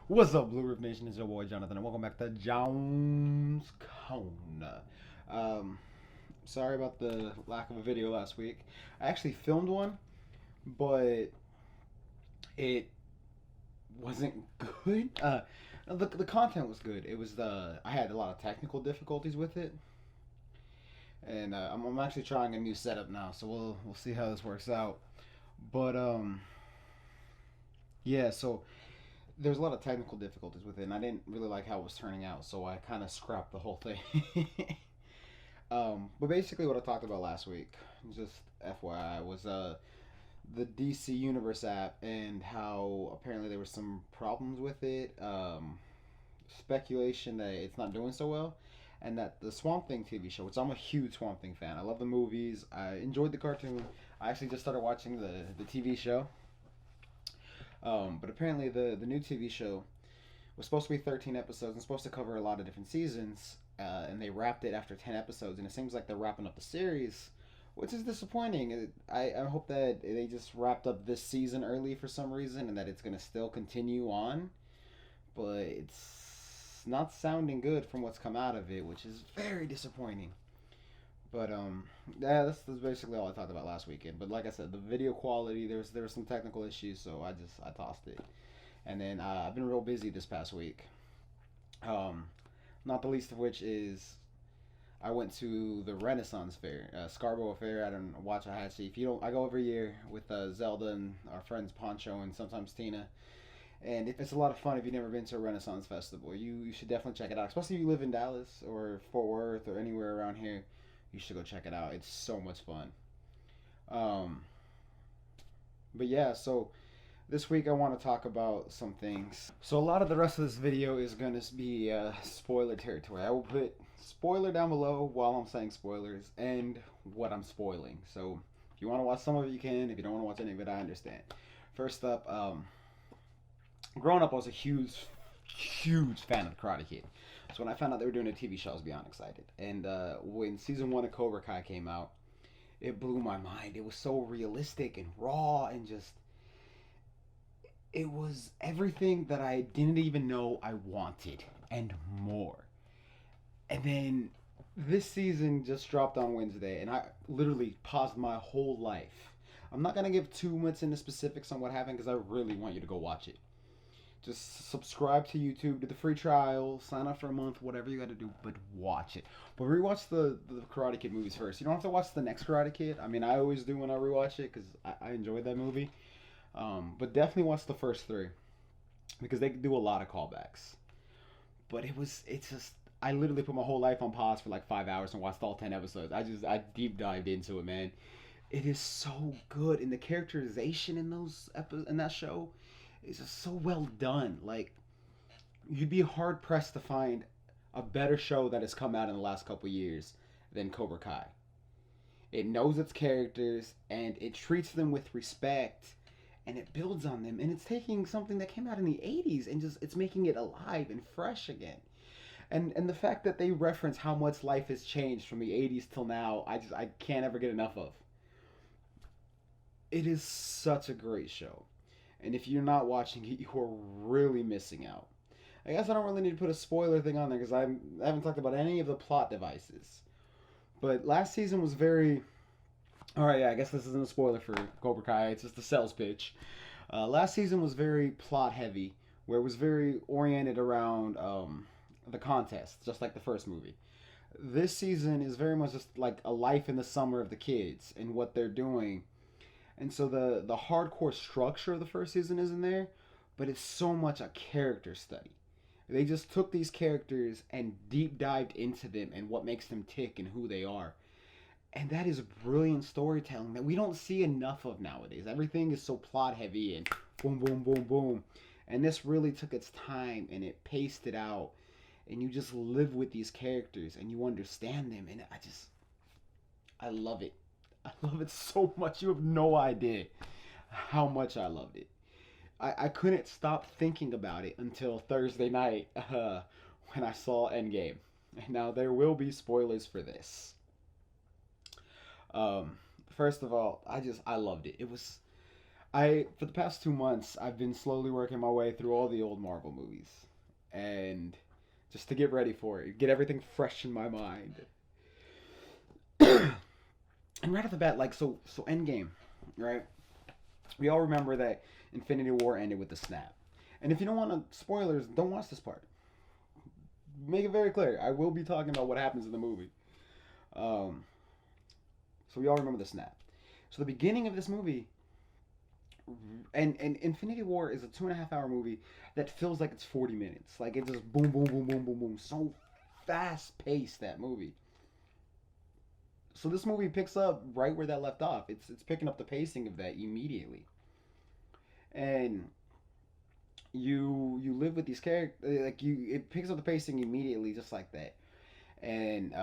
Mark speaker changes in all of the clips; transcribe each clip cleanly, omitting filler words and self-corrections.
Speaker 1: What's up, Blue Roof Nation? It's your boy Jonathan, and welcome back to Jones Cone. Um, Sorry about the lack of a video last week. I actually filmed one, but it wasn't good. The content was good. It was the I had a lot of technical difficulties with it, and I'm actually trying a new setup now, so we'll see how this works out. But yeah, so there's a lot of technical difficulties with it, and I didn't really like how it was turning out, so I kind of scrapped the whole thing. But basically, what I talked about last week, just FYI, was the DC Universe app and how apparently there were some problems with it. Speculation that it's not doing so well, and that the Swamp Thing TV show, which I'm a huge Swamp Thing fan. I love the movies. I enjoyed the cartoon. I actually just started watching the TV show. But apparently, the new TV show was supposed to be 13 episodes and supposed to cover a lot of different seasons, and they wrapped it after 10 episodes, and it seems like they're wrapping up the series, which is disappointing. I hope that they just wrapped up this season early for some reason and that it's going to still continue on, but it's not sounding good from what's come out of it, which is very disappointing. But yeah, that's basically all I talked about last weekend. But like I said, the video quality, there was some technical issues, so I tossed it. And then I've been real busy this past week. Um, Not the least of which is I went to the Renaissance Fair, Scarborough Fair at an Waxahachie. If you don't, I go every year with Zelda and our friends Poncho and sometimes Tina, and it's a lot of fun. If you've never been to a Renaissance festival, you should definitely check it out. Especially if you live in Dallas or Fort Worth or anywhere around here, you should go check it out. It's so much fun. Um, but yeah, so this week I want to talk about some things. So a lot of the rest of this video is going to be spoiler territory. I will put spoiler down below while I'm saying spoilers and what I'm spoiling. So if you want to watch some of it, you can. If you don't want to watch any of it, I understand. First up, growing up, I was a huge fan of the Karate Kid. So when I found out they were doing a TV show, I was beyond excited. And when season one of Cobra Kai came out, it blew my mind. It was so realistic and raw and just it was everything that I didn't even know I wanted and more. And then this season just dropped on Wednesday, and I literally paused my whole life. I'm not gonna give too much into specifics on what happened because I really want you to go watch it. Just subscribe to YouTube, do the free trial, sign up for a month, whatever you got to do, but watch it. But rewatch the Karate Kid movies first. You don't have to watch the next Karate Kid. I mean, I always do when I rewatch it because I enjoyed that movie. But definitely watch the first three because they do a lot of callbacks. But it's just, I literally put my whole life on pause for like 5 hours and watched all 10 episodes. I deep dived into it, man. It is so good, and the characterization in in that show is just so well done. Like you'd be hard pressed to find a better show that has come out in the last couple years than Cobra Kai. It knows its characters and it treats them with respect and it builds on them, and it's taking something that came out in the 80s and just it's making it alive and fresh again. And the fact that they reference how much life has changed from the 80s till now, I can't ever get enough of. It is such a great show. And if you're not watching it, you are really missing out. I guess I don't really need to put a spoiler thing on there because I haven't talked about any of the plot devices. But last season was very. Alright, yeah, I guess this isn't a spoiler for Cobra Kai, it's just a sales pitch. Last season was very plot heavy, where it was very oriented around the contest, just like the first movie. This season is very much just like a life in the summer of the kids and what they're doing. And so the hardcore structure of the first season isn't there, but it's so much a character study. They just took these characters and deep dived into them and what makes them tick and who they are. And that is brilliant storytelling that we don't see enough of nowadays. Everything is so plot heavy and boom, boom, boom, boom. And this really took its time and it paced it out. And you just live with these characters and you understand them. And I love it. I love it so much. You have no idea how much I loved it. I couldn't stop thinking about it until Thursday night when I saw Endgame. And now there will be spoilers for this. Um, First of all, I loved it. It was For the past 2 months, I've been slowly working my way through all the old Marvel movies, and just to get ready for it, get everything fresh in my mind. And right off the bat, like so Endgame, right? We all remember that Infinity War ended with the snap. And if you don't want to spoilers, don't watch this part. Make it very clear. I will be talking about what happens in the movie. Um, so we all remember the snap. So the beginning of this movie, and Infinity War is a 2.5 hour movie that feels like it's 40 minutes. Like it's just boom, boom, boom, boom, boom, boom. So fast paced that movie. So this movie picks up right where that left off. It's picking up the pacing of that immediately, and you live with these characters. Like you, it picks up the pacing immediately, just like that. And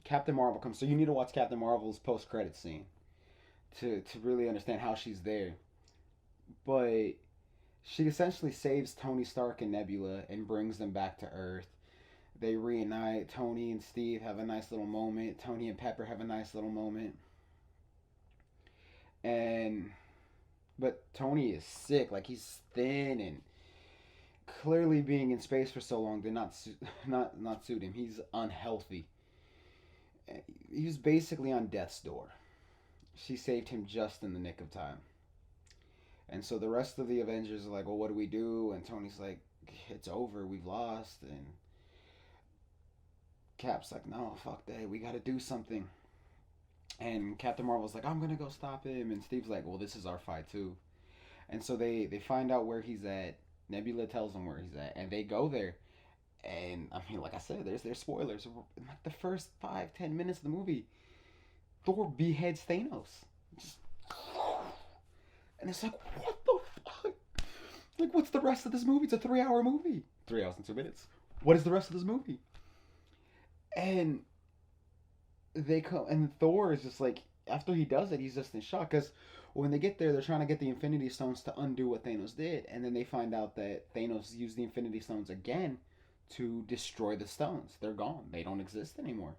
Speaker 1: Captain Marvel comes. So you need to watch Captain Marvel's post credit scene to really understand how she's there. But she essentially saves Tony Stark and Nebula and brings them back to Earth. They reunite. Tony and Steve have a nice little moment. Tony and Pepper have a nice little moment. And but Tony is sick. Like he's thin and clearly being in space for so long did not not suit him. He's unhealthy. He was basically on death's door. She saved him just in the nick of time. And so the rest of the Avengers are like, well, what do we do? And Tony's like, it's over. We've lost. And Cap's like, no, fuck that. We got to do something. And Captain Marvel's like, I'm going to go stop him. And Steve's like, well, this is our fight too. And so they find out where he's at. Nebula tells them where he's at. And they go there. And I mean, like I said, there's spoilers. In like the first 5-10 minutes of the movie, Thor beheads Thanos. Just, and it's like, what the fuck? Like, what's the rest of this movie? It's a 3 hour movie. 3 hours and 2 minutes. What is the rest of this movie? And they come, and Thor is just like, after he does it, he's just in shock because when they get there, they're trying to get the Infinity Stones to undo what Thanos did, and then they find out that Thanos used the Infinity Stones again to destroy the stones. They're gone. They don't exist anymore.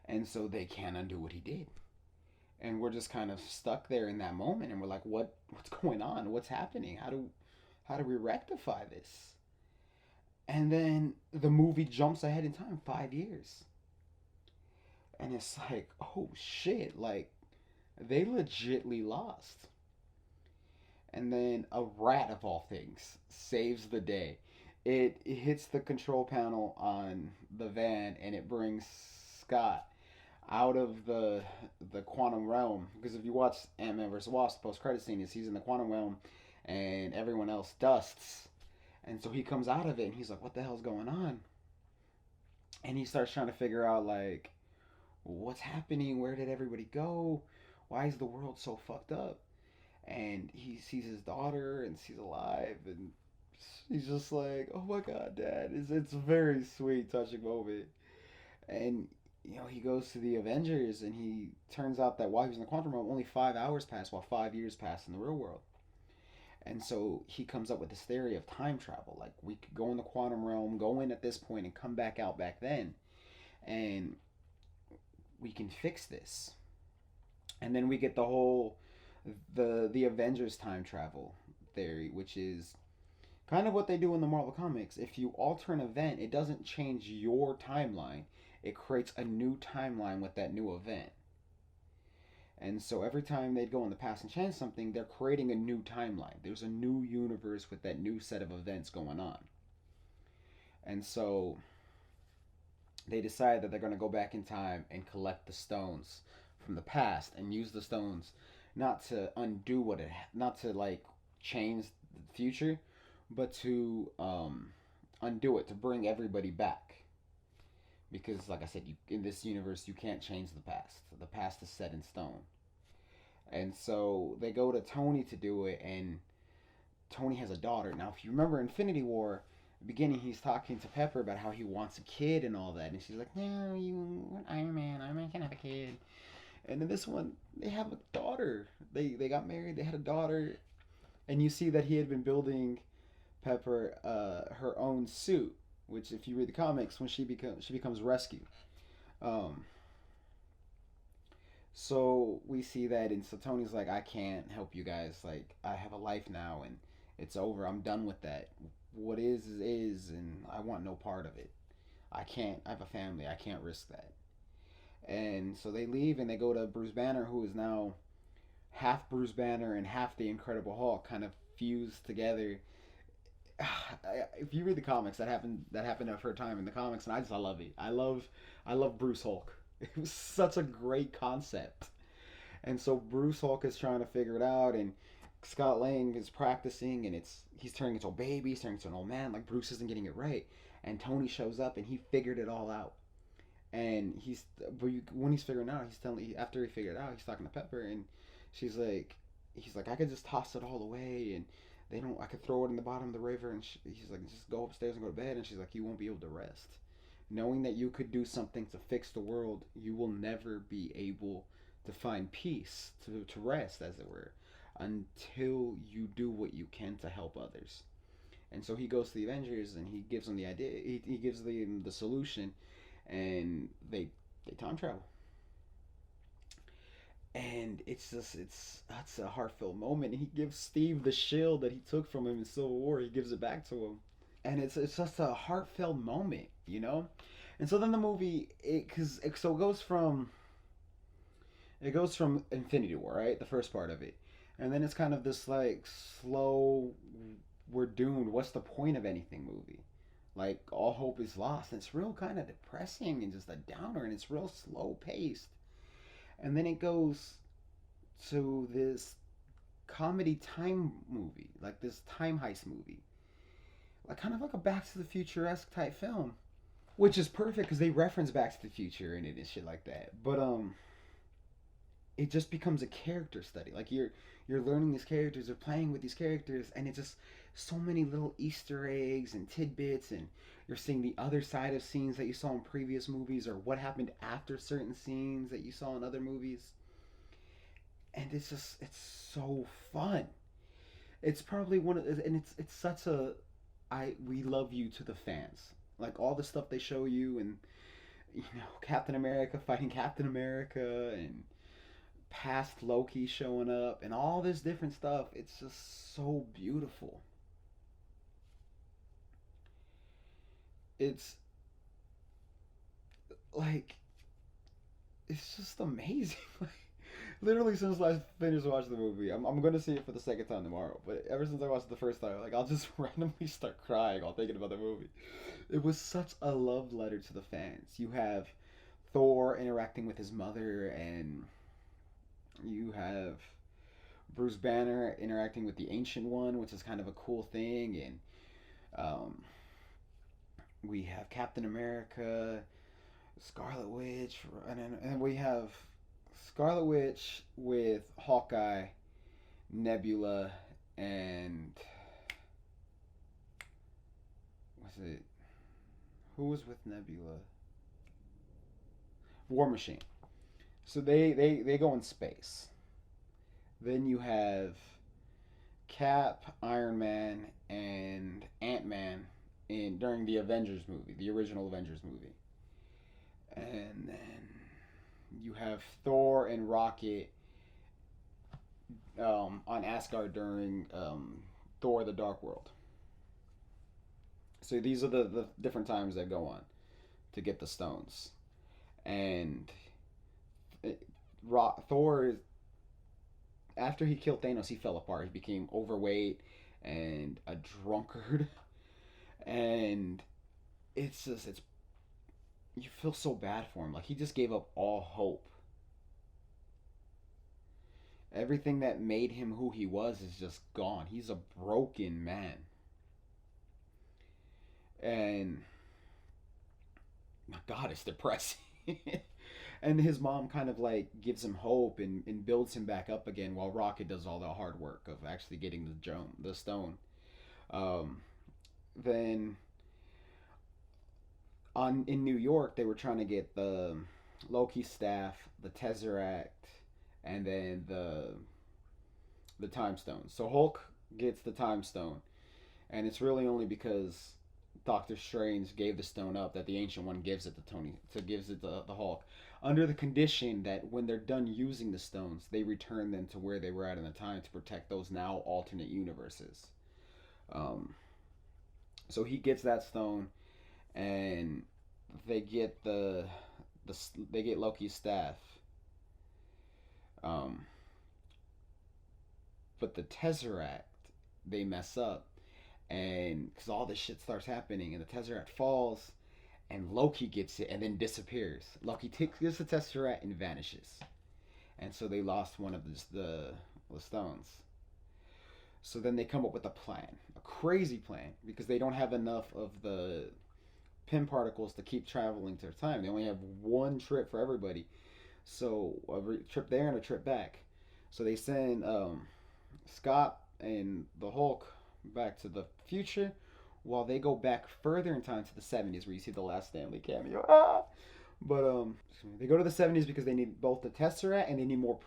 Speaker 1: And so they can't undo what he did. And we're just kind of stuck there in that moment and we're like, what's going on? What's happening? How do we rectify this? And then the movie jumps ahead in time 5 years. And it's like, oh shit, like they legitly lost. And then a rat of all things saves the day. It hits the control panel on the van and it brings Scott out of the quantum realm. Because if you watch Ant-Man vs. Wasp, the post-credit scene is he's in the quantum realm and everyone else dusts. And so he comes out of it and he's like, what the hell's going on? And he starts trying to figure out like what's happening, where did everybody go? Why is the world so fucked up? And he sees his daughter and she's alive and he's just like, oh my god, dad. It's a very sweet, touching moment. And he goes to the Avengers and he turns out that while he was in the quantum realm, only 5 hours passed while 5 years passed in the real world. And so he comes up with this theory of time travel. Like we could go in the quantum realm, go in at this point, and come back out back then, and we can fix this. And then we get the whole the Avengers time travel theory, which is kind of what they do in the Marvel comics. If you alter an event, it doesn't change your timeline. It creates a new timeline with that new event. And so every time they'd go in the past and change something, they're creating a new timeline. There's a new universe with that new set of events going on. And so they decide that they're going to go back in time and collect the stones from the past and use the stones not to undo not to like change the future, but to undo it, to bring everybody back. Because, like I said, in this universe, you can't change the past. The past is set in stone. And so they go to Tony to do it, and Tony has a daughter. Now, if you remember Infinity War, the beginning, he's talking to Pepper about how he wants a kid and all that. And she's like, no, you Iron Man. Iron Man can't have a kid. And in this one, they have a daughter. They got married. They had a daughter. And you see that he had been building Pepper her own suit, which, if you read the comics, when she becomes Rescue. Um, So we see that, and so Tony's like, I can't help you guys. Like, I have a life now, and it's over. I'm done with that. What is, and I want no part of it. I can't. I have a family. I can't risk that. And so they leave, and they go to Bruce Banner, who is now half Bruce Banner and half the Incredible Hulk, kind of fused together. If you read the comics, that happened at her time in the comics, and I love it. I love Bruce Hulk. It was such a great concept. And so Bruce Hulk is trying to figure it out, and Scott Lang is practicing, and he's turning into a baby, he's turning into an old man. Like Bruce isn't getting it right, and Tony shows up, and he figured it all out. And when he's figuring it out, he's telling after he figured it out, he's talking to Pepper, and she's like, he's like, I could just toss it all away, and they don't. I could throw it in the bottom of the river, and he's like, just go upstairs and go to bed. And she's like, you won't be able to rest. Knowing that you could do something to fix the world, you will never be able to find peace, to rest, as it were, until you do what you can to help others. And so he goes to the Avengers, and he gives them the idea. He gives them the solution, and they time travel. And that's a heartfelt moment. He gives Steve the shield that he took from him in Civil War. He gives it back to him, and it's just a heartfelt moment, you know. And so then the movie, it goes from Infinity War, right, the first part of it, and then it's kind of this like slow, we're doomed. What's the point of anything movie? Like all hope is lost, and it's real kind of depressing and just a downer, and it's real slow paced. And then it goes to this comedy time movie, like this time heist movie, like kind of like a Back to the Future esque type film, which is perfect because they reference Back to the Future in it and shit like that. But it just becomes a character study. Like you're learning these characters, you're playing with these characters, and it's just so many little Easter eggs and tidbits, and you're seeing the other side of scenes that you saw in previous movies, or what happened after certain scenes that you saw in other movies. And it's so fun. It's probably one of, and it's such a, I we love you to the fans. Like all the stuff they show you, and Captain America fighting Captain America, and past Loki showing up, and all this different stuff. It's just so beautiful. It's like it's just amazing. Like literally since I finished watching the movie, I'm gonna see it for the second time tomorrow. But ever since I watched it the first time, like I'll just randomly start crying while thinking about the movie. It was such a love letter to the fans. You have Thor interacting with his mother, and you have Bruce Banner interacting with the Ancient One, which is kind of a cool thing, and um, we have Captain America, Scarlet Witch, and we have Scarlet Witch with Hawkeye, Nebula, and was it who was with Nebula? War Machine. So they go in space. Then you have Cap, Iron Man, and Ant Man in during the Avengers movie, the original Avengers movie, and then you have Thor and Rocket on Asgard during Thor: The Dark World. So these are the different times that go on to get the stones, and it, Thor, after he killed Thanos, he fell apart. He became overweight and a drunkard, and it's you feel so bad for him. Like he just gave up all hope. Everything that made him who he was is just gone. He's a broken man. And my God, it's depressing. And his mom kind of like gives him hope, and builds him back up again, while Rocket does all the hard work of actually getting the stone. Um, then on in New York, they were trying to get the Loki staff, the Tesseract, and then the Time Stone. So Hulk gets the Time Stone, and it's really only because Doctor Strange gave the stone up that the Ancient One gives it to Tony, to gives it to the Hulk. under the condition that when they're done using the stones, they return them to where they were at in the time to protect those now alternate universes. Um, so he gets that stone, and they get the they get Loki's staff. Um, but the Tesseract, they mess up, and because all this shit starts happening, and the Tesseract falls, and Loki gets it and then disappears. Loki takes the Tesseract and vanishes, and so they lost one of the stones. So then they come up with a plan, a crazy plan, because they don't have enough of the pin particles to keep traveling to time. They only have one trip for everybody, so a trip there and a trip back. So they send Scott and the Hulk back to the future, while they go back further in time to the 70s, where you see the last Stanley cameo. Ah! But they go to the 70s because they need both the Tesseract and they need more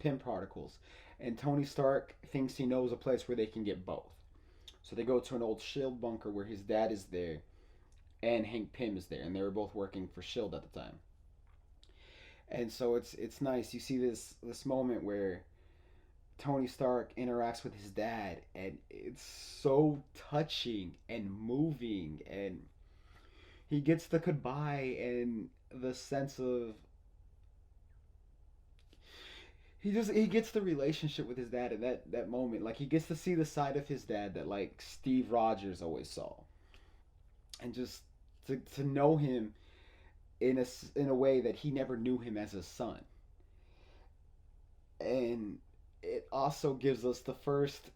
Speaker 1: pin particles. And Tony Stark thinks he knows a place where they can get both. So they go to an old Shield bunker where his dad is there and Hank Pym is there, and they were both working for Shield at the time. And so it's nice. You see this moment where Tony Stark interacts with his dad, and it's so touching and moving, and he gets the goodbye and the sense of he gets the relationship with his dad at that moment. Like he gets to see the side of his dad that like Steve Rogers always saw, and just to know him in a way that he never knew him as a son. And it also gives us the first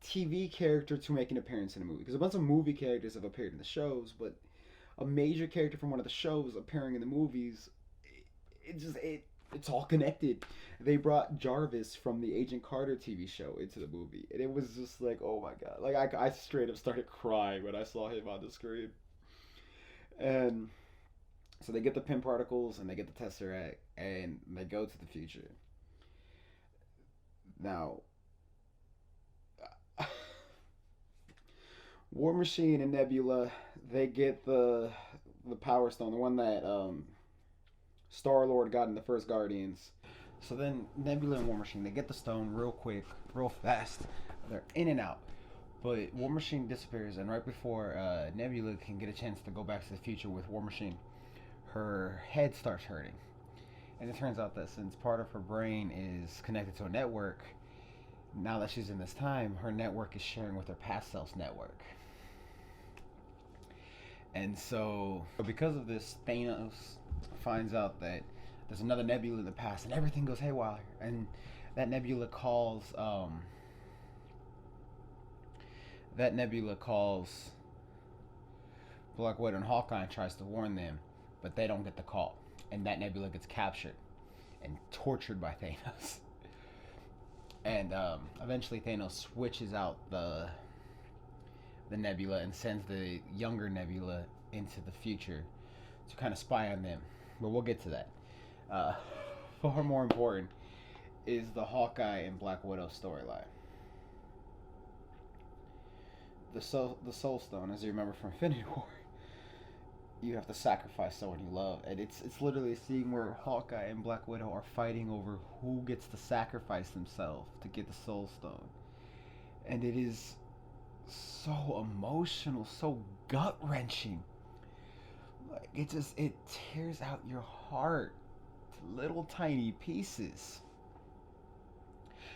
Speaker 1: TV character to make an appearance in a movie, because a bunch of movie characters have appeared in the shows, but a major character from one of the shows appearing in the movies, it's all connected. They brought Jarvis from the Agent Carter TV show into the movie, and it was just like, oh my god, like I straight up started crying when I saw him on the screen. And so they get the pin particles and they get the Tesseract and they go to the future. Now, War Machine and Nebula, they get the Power Stone, the one that Star Lord got in the first Guardians. So then Nebula and War Machine, they get the stone real quick, real fast. They're in and out. But War Machine disappears, and right before Nebula can get a chance to go back to the future with War Machine, her head starts hurting. And it turns out that since part of her brain is connected to a network, now that she's in this time, her network is sharing with her past self's network. And so, because of this, Thanos finds out that there's another Nebula in the past, and everything goes haywire. And that Nebula calls, Black Widow and Hawkeye and tries to warn them, but they don't get the call. And that Nebula gets captured and tortured by Thanos. And eventually Thanos switches out the Nebula and sends the younger Nebula into the future to kind of spy on them. But we'll get to that. Far more important is the Hawkeye and Black Widow storyline. The Soul Stone, as you remember from Infinity War, you have to sacrifice someone you love, and it's literally a scene where Hawkeye and Black Widow are fighting over who gets to sacrifice themselves to get the Soul Stone, and it is so emotional, so gut wrenching. Like it tears out your heart to little tiny pieces.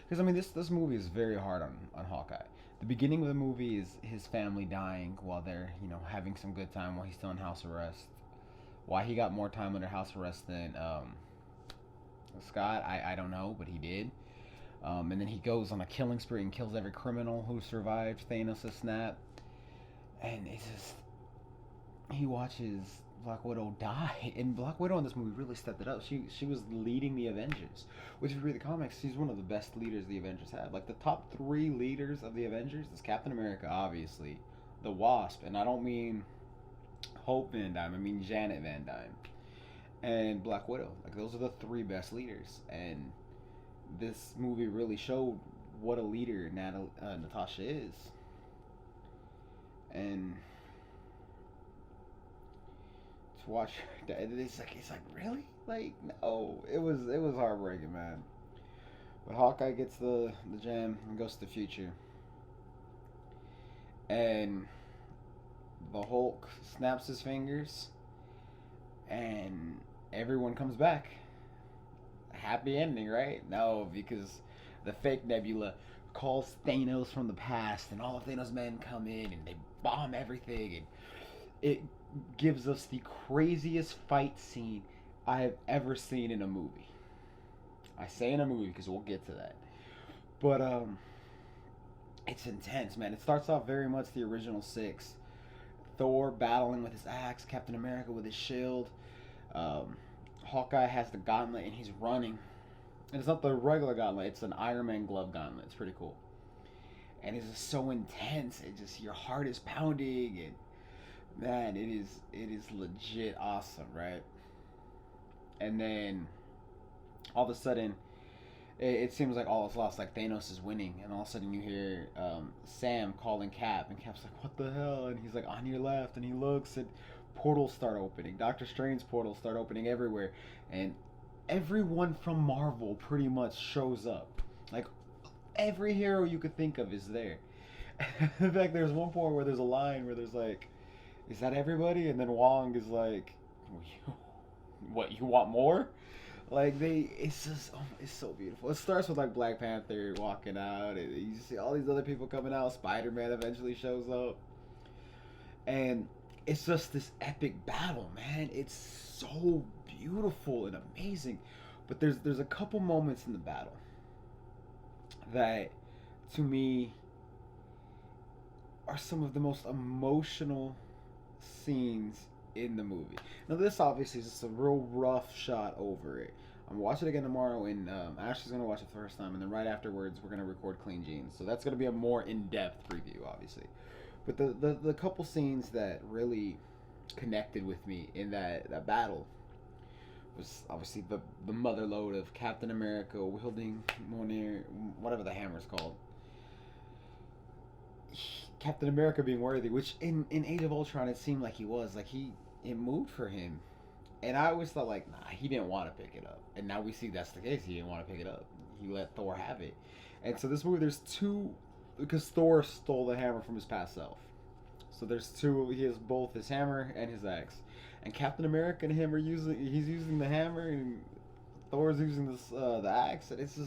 Speaker 1: Because I mean, this movie is very hard on Hawkeye. The beginning of the movie is his family dying while they're having some good time while he's still in house arrest. Why he got more time under house arrest than Scott, I don't know, but he did. And then he goes on a killing spree and kills every criminal who survived Thanos' snap. And it's just he watches Black Widow die, and Black Widow in this movie really stepped it up. She was leading the Avengers, which if you read the comics, she's one of the best leaders the Avengers have. Like the top three leaders of the Avengers is Captain America, obviously, the Wasp, and I don't mean Hope Van Dyne, I mean Janet Van Dyne, and Black Widow. Like those are the three best leaders, and this movie really showed what a leader Natasha is, and to watch that. It's like really like no. It was heartbreaking, man. But Hawkeye gets the gem and goes to the future, and the Hulk snaps his fingers, and everyone comes back. Happy ending, right? No, because the fake Nebula calls Thanos from the past, and all of Thanos' men come in and they bomb everything, and it gives us the craziest fight scene I have ever seen in a movie. I say in a movie because we'll get to that, but it's intense, man. It starts off very much the original six. Thor battling with his axe, Captain America with his shield. Um, Hawkeye has the gauntlet and he's running. And it's not the regular gauntlet; it's an Iron Man glove gauntlet. It's pretty cool, and it's just so intense. It just your heart is pounding, and man, it is legit awesome, right? And then all of a sudden, it seems like all is lost. Like Thanos is winning, and all of a sudden you hear Sam calling Cap, and Cap's like, "What the hell?" And he's like, "On your left," and he looks, and portals start opening. Doctor Strange portals start opening everywhere, and everyone from Marvel pretty much shows up. Like every hero you could think of is there. In fact, there's one point where there's a line where there's like, "Is that everybody?" And then Wong is like, "What? You want more?" Like it's just, oh, it's so beautiful. It starts with like Black Panther walking out, and you see all these other people coming out. Spider Man eventually shows up, and it's just this epic battle, man. It's so beautiful and amazing. But there's a couple moments in the battle that, to me, are some of the most emotional scenes in the movie. Now, this obviously is just a real rough shot over it. I'm gonna watch it again tomorrow, and Ashley's gonna watch it the first time, and then right afterwards we're gonna record Clean Jeans. So that's gonna be a more in-depth preview, obviously. But the couple scenes that really connected with me in that battle was obviously the mother load of Captain America wielding Mjolnir, whatever the hammer's called. Captain America being worthy, which in Age of Ultron it seemed like he was. Like it moved for him. And I always thought like, nah, he didn't want to pick it up. And now we see that's the case. He didn't want to pick it up. He let Thor have it. And so this movie there's two, because Thor stole the hammer from his past self. So there's two. He has both his hammer and his axe. And Captain America and him are he's using the hammer, and Thor's using this the axe, and it's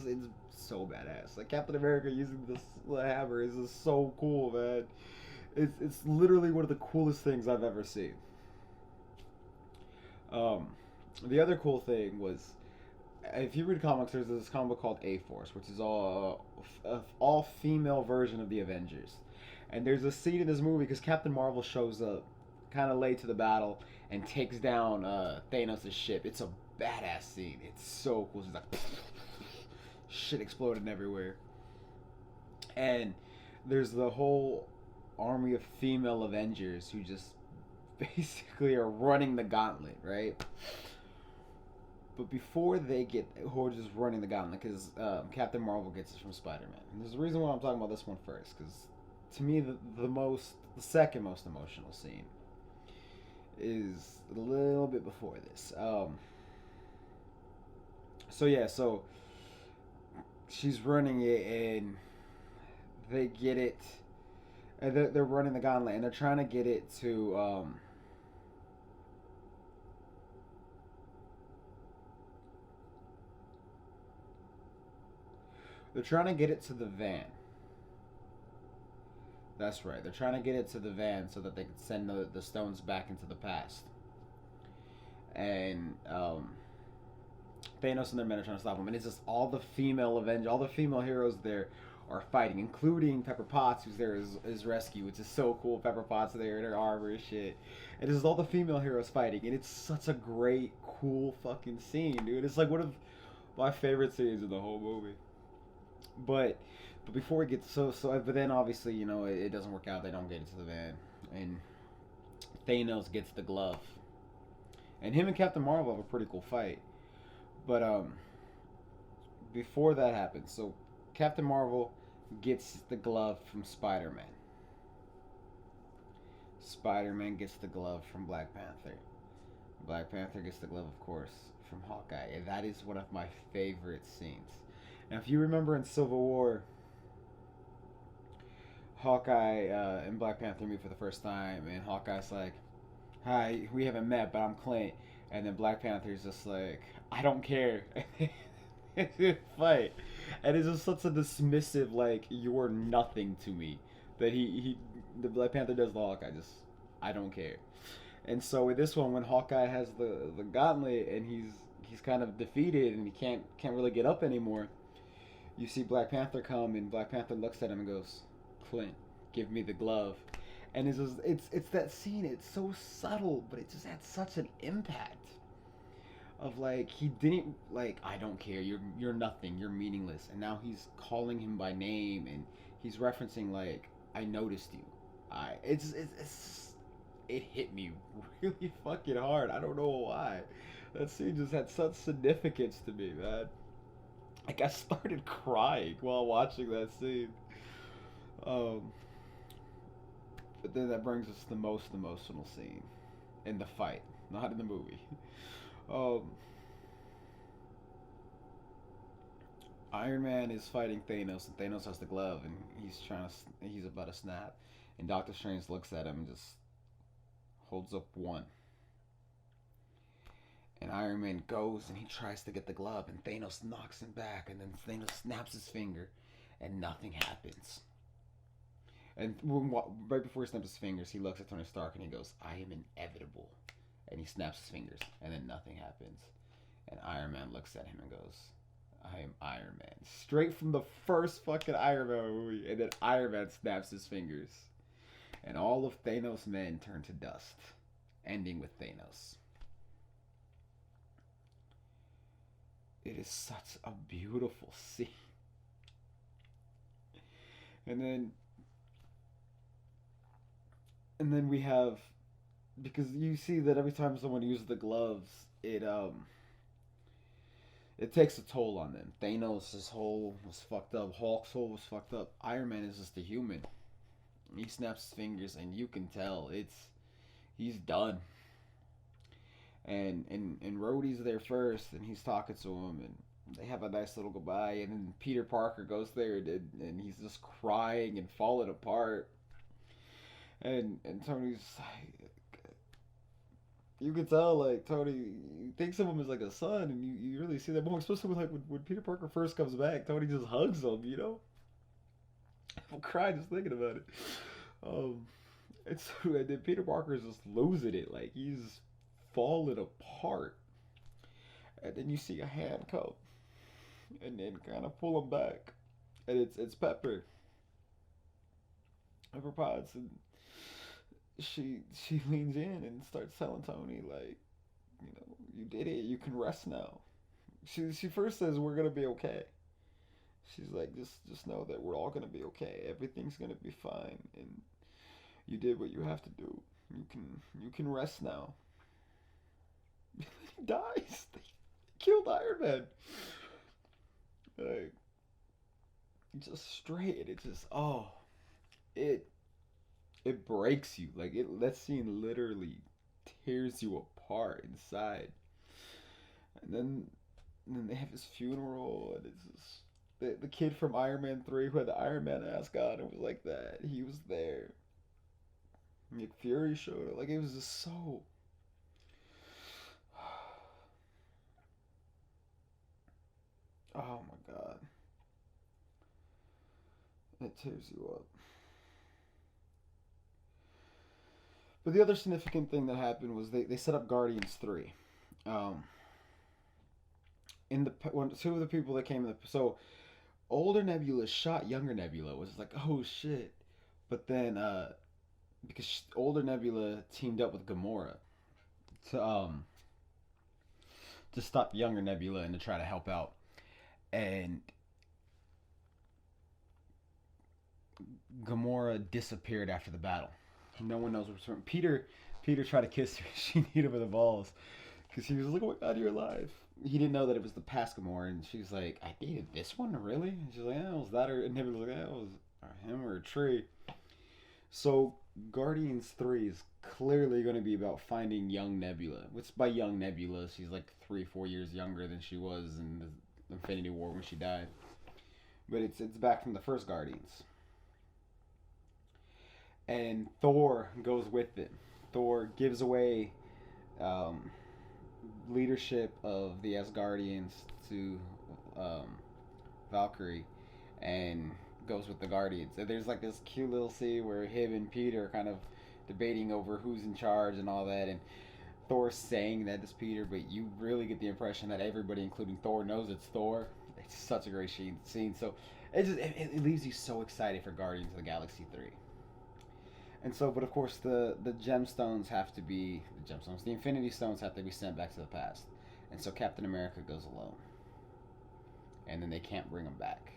Speaker 1: so badass. Like Captain America using this hammer is just so cool, man. It's literally one of the coolest things I've ever seen. Um, the other cool thing was, if you read comics, there's this comic book called A Force, which is all female version of the Avengers. And there's a scene in this movie because Captain Marvel shows up kind of late to the battle and takes down Thanos' ship. It's a badass scene. It's so cool. It's like shit exploding everywhere. And there's the whole army of female Avengers who just basically are running the gauntlet, right? But before they get, who are just running the gauntlet, because Captain Marvel gets it from Spider-Man. And there's a reason why I'm talking about this one first, because to me the second most emotional scene is a little bit before this. So she's running it, and they get it, and they're running the gauntlet, and they're trying to get it to they're trying to get it to the van. That's right. They're trying to get it to the van so that they can send the stones back into the past. And Thanos and their men are trying to stop them. And it's just all the female Avengers, all the female heroes there are fighting, including Pepper Potts, who's there as rescue, which is so cool. Pepper Potts there in her armor and shit. And it's just all the female heroes fighting. And it's such a great, cool fucking scene, dude. It's like one of my favorite scenes in the whole movie. But before we get but then obviously it doesn't work out. They don't get it to the van, and Thanos gets the glove, and him and Captain Marvel have a pretty cool fight. But before that happens, so Captain Marvel gets the glove from Spider-Man. Spider-Man gets the glove from Black Panther. Black Panther gets the glove, of course, from Hawkeye, and that is one of my favorite scenes. Now, if you remember in Civil War, Hawkeye and Black Panther meet for the first time, and Hawkeye's like, "Hi, we haven't met, but I'm Clint," and then Black Panther's just like, "I don't care." Fight, and it's just such a dismissive, like, "You're nothing to me," that the Black Panther does the Hawkeye just, "I don't care." And so with this one, when Hawkeye has the gauntlet and he's kind of defeated and he can't really get up anymore, you see Black Panther come and Black Panther looks at him and goes, "Clint, give me the glove." And it's that scene. It's so subtle, but it just had such an impact. Of like he didn't like I don't care. You're nothing. You're meaningless. And now he's calling him by name and he's referencing like I noticed you. I it hit me really fucking hard. I don't know why. That scene just had such significance to me, man. Like I started crying while watching that scene. Um, but then that brings us to the most emotional scene in the fight, not in the movie. Um, Iron Man is fighting Thanos, and Thanos has the glove, and he's about to snap, and Doctor Strange looks at him and just holds up one, and Iron Man goes and he tries to get the glove, and Thanos knocks him back, and then Thanos snaps his finger, and nothing happens. And right before he snaps his fingers, he looks at Tony Stark and he goes, "I am inevitable," and he snaps his fingers, and then nothing happens. And Iron Man looks at him and goes, "I am Iron Man." Straight from the first fucking Iron Man movie, and then Iron Man snaps his fingers, and all of Thanos' men turn to dust, ending with Thanos. It is such a beautiful scene. And then we have, because you see that every time someone uses the gloves, it takes a toll on them. Thanos' whole was fucked up. Hulk's whole was fucked up. Iron Man is just a human. He snaps his fingers, and you can tell he's done. And Rhodey's there first, and he's talking to him, and they have a nice little goodbye. And then Peter Parker goes there, and he's just crying and falling apart. And Tony's like, you can tell like Tony thinks of him as like a son, and you really see that moment, especially like when Peter Parker first comes back. Tony just hugs him, you know. I'm crying just thinking about it. Um, it's and then Peter Parker is just losing it, like he's falling apart, and then you see a hand come and then kind of pull him back, and it's Pepper Potts, and she leans in and starts telling Tony like, you know, you did it. You can rest now. She first says we're gonna be okay. She's like, just know that we're all gonna be okay. Everything's gonna be fine, and you did what you have to do. You can rest now. He dies. They killed Iron Man. Like just straight. It just it it breaks you. Like that scene literally tears you apart inside. And then they have his funeral, and it's just the kid from Iron Man 3 who had the Iron Man mask on and was like that. He was there. Nick Fury showed up. Like it was just so. Oh my god, it tears you up. But the other significant thing that happened was they set up Guardians 3. Um, in the when two of the people that came in the so older Nebula shot younger Nebula, was like, oh shit. But then because older Nebula teamed up with Gamora to stop younger Nebula and to try to help out. And Gamora disappeared after the battle. No one knows what's wrong. Peter tried to kiss her. She hit him in the balls because he was like, "Oh my god, you're alive." He didn't know that it was the past Gamora, and she's like, "I dated this one, really?" And she's like, "Yeah, it was that," or and Nebula was like, "Yeah, it was him or a tree." So Guardians 3 is clearly going to be about finding young Nebula. What's by young Nebula? She's like 3, 4 years younger than she was in the Infinity War when she died. But it's back from the first Guardians, and Thor goes with it. Thor gives away um, leadership of the Asgardians to um, Valkyrie, and goes with the Guardians. And there's like this cute little scene where him and Peter are kind of debating over who's in charge and all that, and Thor's saying that it's Peter, but you really get the impression that everybody, including Thor, knows it's Thor. It's such a great scene. So it leaves you so excited for Guardians of the Galaxy 3. And so, but of course, the gemstones have to be the gemstones. The Infinity Stones have to be sent back to the past, and so Captain America goes alone, and then they can't bring him back.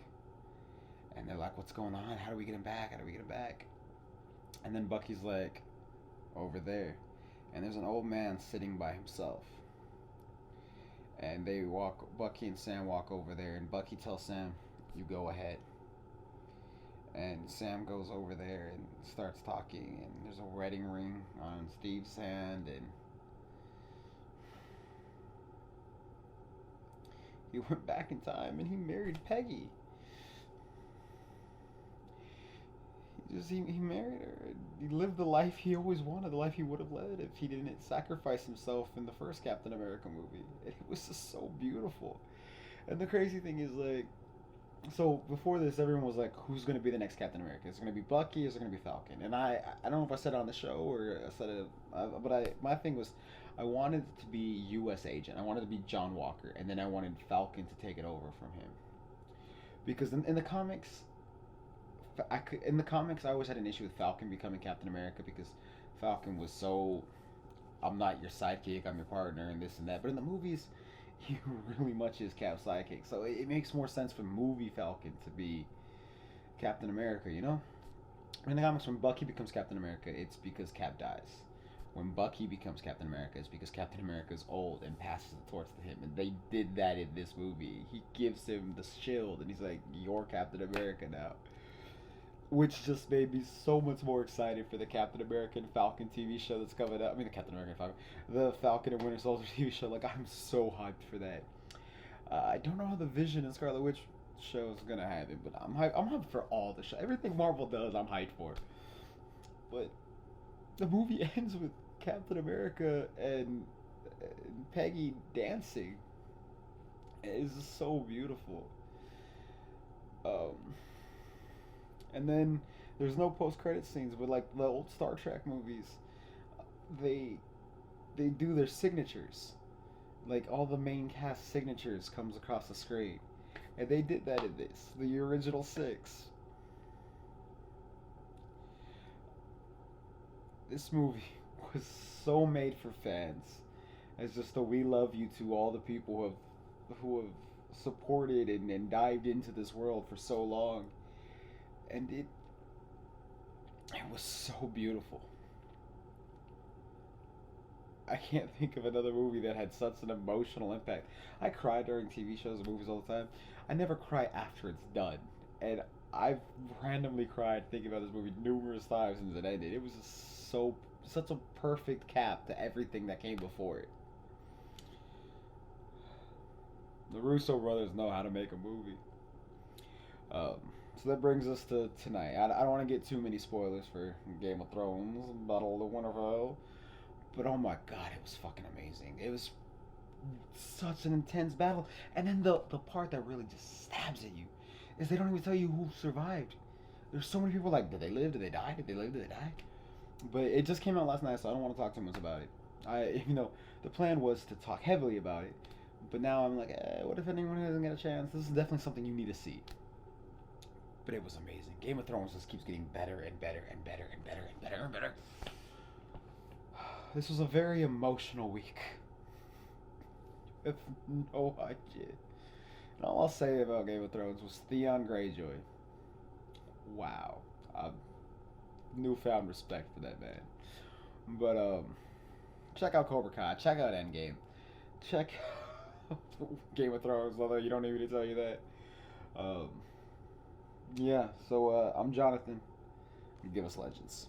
Speaker 1: And they're like, "What's going on? How do we get him back? How do we get him back?" And then Bucky's like, "Over there," and there's an old man sitting by himself. And they walk. Bucky and Sam walk over there, and Bucky tells Sam, "You go ahead." And Sam goes over there and starts talking, and there's a wedding ring on Steve's hand, and he went back in time and he married Peggy. He married her. He lived the life he always wanted, the life he would have led if he didn't sacrifice himself in the first Captain America movie. And it was just so beautiful. And the crazy thing is, like, so before this, everyone was like, "Who's going to be the next Captain America? Is it going to be Bucky? Or is it going to be Falcon?" And I don't know if I said it on the show or I said it, but my thing was, I wanted it to be U.S. Agent. I wanted it to be John Walker, and then I wanted Falcon to take it over from him. Because in the comics, I always had an issue with Falcon becoming Captain America because Falcon was so, "I'm not your sidekick, I'm your partner," and this and that. But in the movies, he really much is Cap's sidekick. So it makes more sense for movie Falcon to be Captain America, you know? In the comics, when Bucky becomes Captain America, it's because Cap dies. When Bucky becomes Captain America, it's because Captain America is old and passes the torch to him. And they did that in this movie. He gives him the shield, and he's like, "You're Captain America now." Which just made me so much more excited for the Captain America and Falcon TV show that's coming out. I mean, the Captain America and Falcon, the Falcon and Winter Soldier TV show. Like, I'm so hyped for that. I don't know how the Vision and Scarlet Witch show is gonna happen, but I'm hyped. I'm hyped for all the show. Everything Marvel does, I'm hyped for. But the movie ends with Captain America and Peggy dancing. It's just so beautiful. Um, and then there's no post-credit scenes, but like the old Star Trek movies, they they do their signatures. Like all the main cast signatures comes across the screen, and they did that in this, the original six. This movie was so made for fans. It's just a "we love you" to all the people who have supported and dived into this world for so long, and it was so beautiful. I can't think of another movie that had such an emotional impact. I cry during TV shows and movies all the time. I never cry after it's done, and I've randomly cried thinking about this movie numerous times since it ended. It was just such a perfect cap to everything that came before it. The Russo brothers know how to make a movie. Um, so that brings us to tonight. I don't want to get too many spoilers for Game of Thrones, Battle of the Winterfell, but oh my god, it was fucking amazing. It was such an intense battle, and then the part that really just stabs at you is they don't even tell you who survived. There's so many people like, did they live? Did they die? Did they live? Did they die? But it just came out last night, so I don't want to talk too much about it. The plan was to talk heavily about it, but now I'm like, what if anyone doesn't get a chance? This is definitely something you need to see. But it was amazing. Game of Thrones just keeps getting better and better and better and better and better and better. This was a very emotional week. With no idea. And all I'll say about Game of Thrones was Theon Greyjoy. Wow. Newfound respect for that man. But check out Cobra Kai. Check out Endgame. Check out Game of Thrones, although you don't need me to tell you that. Um, yeah, so I'm Jonathan. Give us legends.